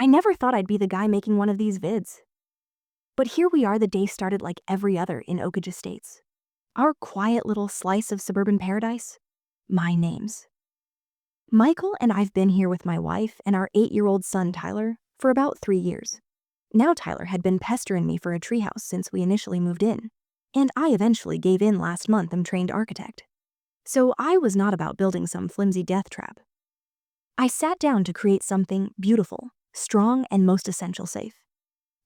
I never thought I'd be the guy making one of these vids. But here we are, the day started like every other in Oak Ridge Estates. Our quiet little slice of suburban paradise. My name's Michael, and I've been here with my wife and our 8-year-old son Tyler for about 3 years. Now Tyler had been pestering me for a treehouse since we initially moved in, and I eventually gave in last month. I'm trained architect. So I was not about building some flimsy death trap. I sat down to create something beautiful, strong, and most essential safe.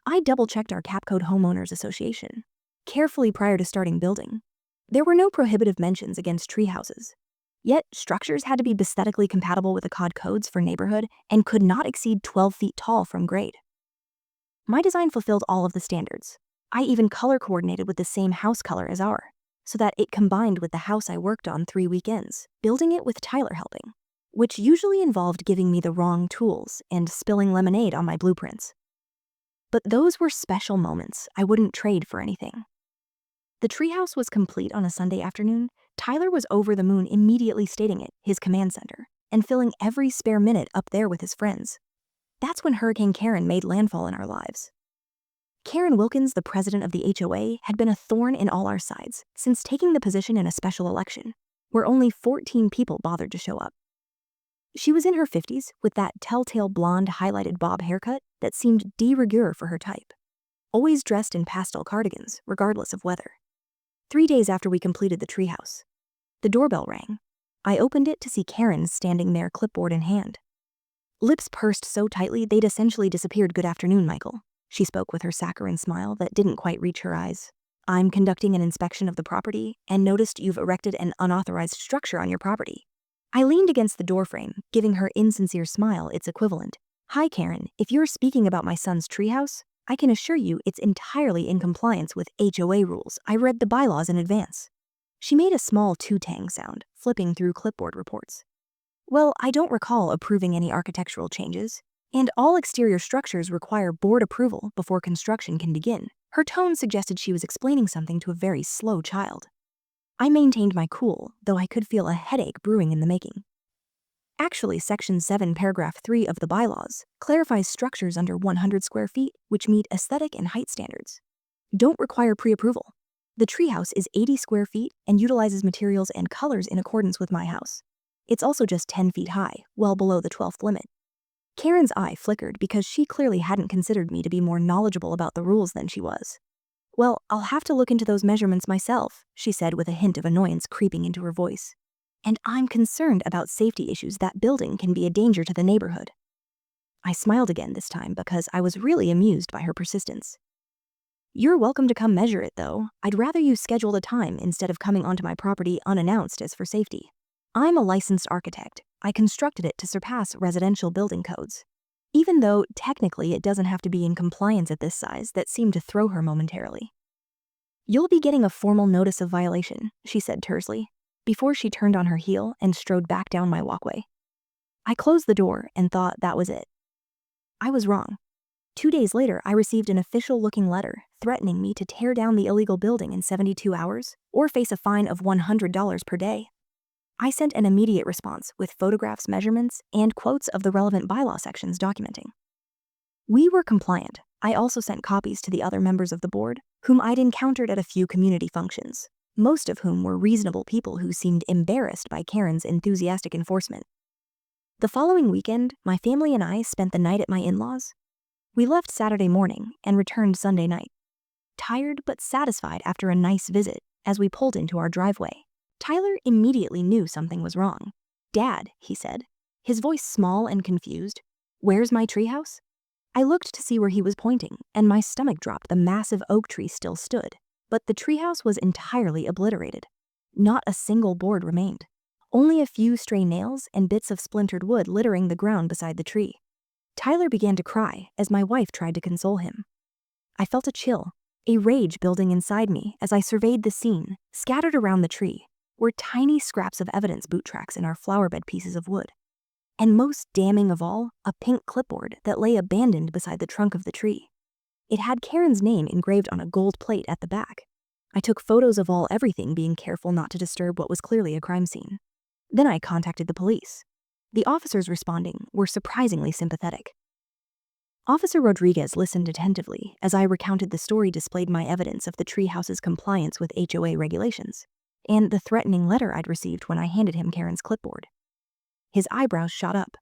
I double-checked our Cap Code Homeowners Association carefully prior to starting building. There were no prohibitive mentions against tree houses. Yet, structures had to be aesthetically compatible with the COD codes for neighborhood and could not exceed 12 feet tall from grade. My design fulfilled all of the standards. I even color coordinated with the same house color as our, so that it combined with the house I worked on 3 weekends, building it with Tyler helping, which usually involved giving me the wrong tools and spilling lemonade on my blueprints. But those were special moments I wouldn't trade for anything. The treehouse was complete on a Sunday afternoon. Tyler was over the moon, immediately stating it his command center and filling every spare minute up there with his friends. That's when Hurricane Karen made landfall in our lives. Karen Wilkins, the president of the HOA, had been a thorn in all our sides since taking the position in a special election, where only 14 people bothered to show up. She was in her 50s with that telltale blonde highlighted bob haircut that seemed de rigueur for her type, always dressed in pastel cardigans, regardless of weather. 3 days after we completed the treehouse, the doorbell rang. I opened it to see Karen standing there, clipboard in hand. Lips pursed so tightly they'd essentially disappeared. "Good afternoon, Michael," she spoke with her saccharine smile that didn't quite reach her eyes. "I'm conducting an inspection of the property and noticed you've erected an unauthorized structure on your property." I leaned against the doorframe, giving her insincere smile its equivalent. "Hi, Karen, if you're speaking about my son's treehouse, I can assure you it's entirely in compliance with HOA rules. I read the bylaws in advance." She made a small too-tang sound, flipping through clipboard reports. "Well, I don't recall approving any architectural changes, and all exterior structures require board approval before construction can begin." Her tone suggested she was explaining something to a very slow child. I maintained my cool, though I could feel a headache brewing in the making. Actually, Section 7, Paragraph 3 of the bylaws clarifies structures under 100 square feet, which meet aesthetic and height standards, don't require pre-approval. The treehouse is 80 square feet and utilizes materials and colors in accordance with my house. It's also just 10 feet high, well below the 12th limit. Karen's eye flickered because she clearly hadn't considered me to be more knowledgeable about the rules than she was. "Well, I'll have to look into those measurements myself," she said with a hint of annoyance creeping into her voice. "And I'm concerned about safety issues. That building can be a danger to the neighborhood." I smiled again this time because I was really amused by her persistence. "You're welcome to come measure it, though. I'd rather you scheduled a time instead of coming onto my property unannounced as for safety. I'm a licensed architect. I constructed it to surpass residential building codes. Even though, technically, it doesn't have to be in compliance at this size." That seemed to throw her momentarily. "You'll be getting a formal notice of violation," she said tersely, before she turned on her heel and strode back down my walkway. I closed the door and thought that was it. I was wrong. 2 days later, I received an official-looking letter threatening me to tear down the illegal building in 72 hours or face a fine of $100 per day. I sent an immediate response with photographs, measurements, and quotes of the relevant bylaw sections documenting. We were compliant. I also sent copies to the other members of the board, whom I'd encountered at a few community functions, most of whom were reasonable people who seemed embarrassed by Karen's enthusiastic enforcement. The following weekend, my family and I spent the night at my in-laws. We left Saturday morning and returned Sunday night. Tired but satisfied after a nice visit, as we pulled into our driveway, Tyler immediately knew something was wrong. "Dad," he said, his voice small and confused, "where's my treehouse?" I looked to see where he was pointing, and my stomach dropped. The massive oak tree still stood, but the treehouse was entirely obliterated. Not a single board remained. Only a few stray nails and bits of splintered wood littering the ground beside the tree. Tyler began to cry as my wife tried to console him. I felt a chill, a rage building inside me as I surveyed the scene. Scattered around the tree were tiny scraps of evidence, boot tracks, and our flowerbed pieces of wood. And most damning of all, a pink clipboard that lay abandoned beside the trunk of the tree. It had Karen's name engraved on a gold plate at the back. I took photos of everything, being careful not to disturb what was clearly a crime scene. Then I contacted the police. The officers responding were surprisingly sympathetic. Officer Rodriguez listened attentively as I recounted the story displayed my evidence of the Treehouse's compliance with HOA regulations, and the threatening letter I'd received when I handed him Karen's clipboard. His eyebrows shot up.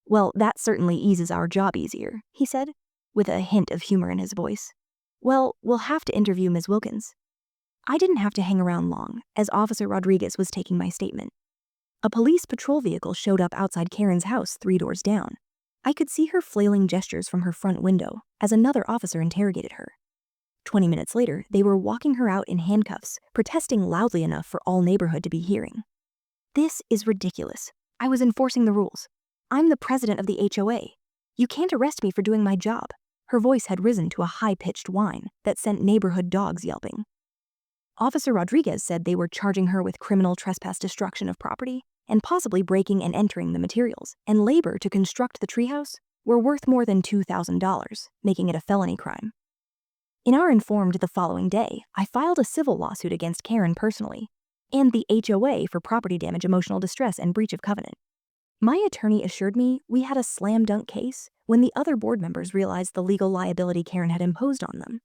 "Well, that certainly eases our job easier," he said, with a hint of humor in his voice. "Well, we'll have to interview Ms. Wilkins." I didn't have to hang around long, as Officer Rodriguez was taking my statement. A police patrol vehicle showed up outside Karen's house 3 doors down. I could see her flailing gestures from her front window as another officer interrogated her. 20 minutes later, they were walking her out in handcuffs, protesting loudly enough for all neighborhood to be hearing. "This is ridiculous. I was enforcing the rules. I'm the president of the HOA. You can't arrest me for doing my job." Her voice had risen to a high-pitched whine that sent neighborhood dogs yelping. Officer Rodriguez said they were charging her with criminal trespass, destruction of property, and possibly breaking and entering the materials, and labor to construct the treehouse were worth more than $2,000, making it a felony crime. In our informed the following day, I filed a civil lawsuit against Karen personally, and the HOA for property damage, emotional distress, and breach of covenant. My attorney assured me we had a slam-dunk case when the other board members realized the legal liability Karen had imposed on them.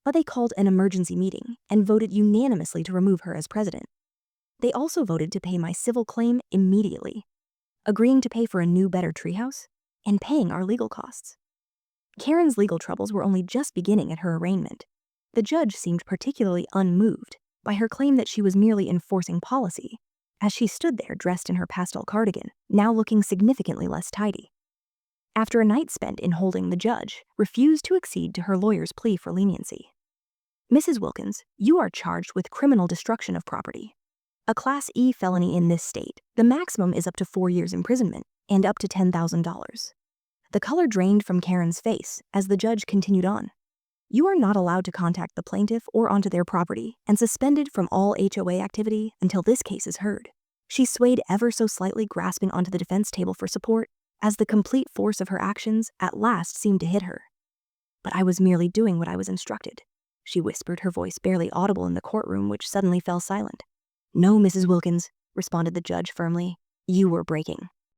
But they called an emergency meeting and voted unanimously to remove her as president. They also voted to pay my civil claim immediately, agreeing to pay for a new, better treehouse and paying our legal costs. Karen's legal troubles were only just beginning at her arraignment. The judge seemed particularly unmoved by her claim that she was merely enforcing policy, as she stood there dressed in her pastel cardigan, now looking significantly less tidy. After a night spent in holding, the judge refused to accede to her lawyer's plea for leniency. "Mrs. Wilkins, you are charged with criminal destruction of property. A Class E felony in this state. The maximum is up to 4 years imprisonment and up to $10,000. The color drained from Karen's face as the judge continued on. "You are not allowed to contact the plaintiff or onto their property and suspended from all HOA activity until this case is heard." She swayed ever so slightly, grasping onto the defense table for support, as the complete force of her actions at last seemed to hit her. "But I was merely doing what I was instructed," she whispered, her voice barely audible in the courtroom, which suddenly fell silent. "No, Mrs. Wilkins," responded the judge firmly. "You were breaking."